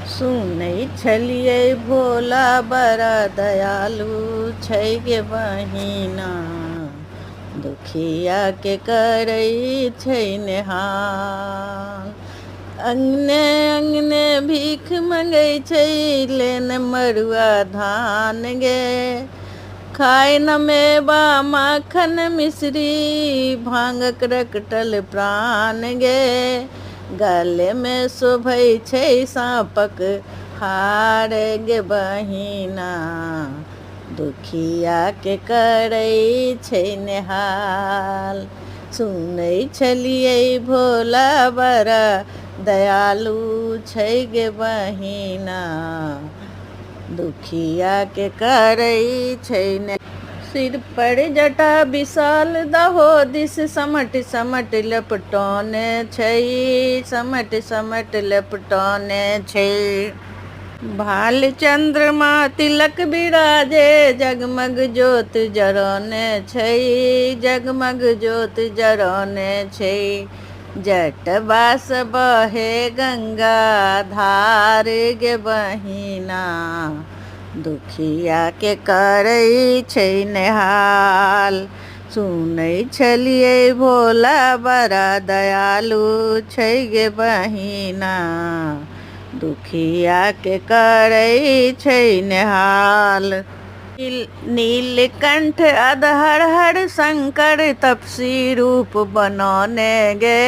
सुनै छलियै भोला बड़ा दयालु छै गे बहिना, दुखिया के करै छै नेहाल। अंगने अंगने भीख मंगै छै लेन मरुआ धान गे, खाय न मेवा माखन मिश्री भांगक रकटल प्राण गे। गले में शोभै छै साँपक हार गे बहिना, दुखिया के करै छै नेहाल। सुनै छलियै भोला बड़ा दयालु छै गे बहिना, दुखिया के करै छै ने। सिर पर जटा विशाल दहो दिस समट समट लपटौने छै, समट समट लपटौने छै। भाल चंद्रमा तिलक बिराजे जगमग ज्योत जरौने छै, जगमग ज्योत जरौने छै। जटवा से बहे गंगा धार गे बहिना, दुखिया के करै छै नेहाल। सुनै छलियै भोला बड़ा दयालु छै गे बहिना, दुखिया के करै छै नेहाल। नीलकंठ अधहर शंकर तपसी रूप बनौने गे,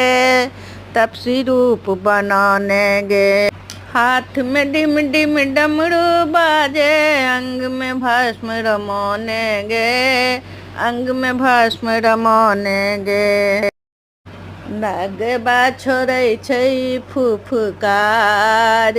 तपसी रूप बनौने गे। हाथ में डिम डिम डमरू बाजे अंग में भस्म रमौने गे, अंग में भस्म रमौने गे। नगबा छोड़ै छै फुफकार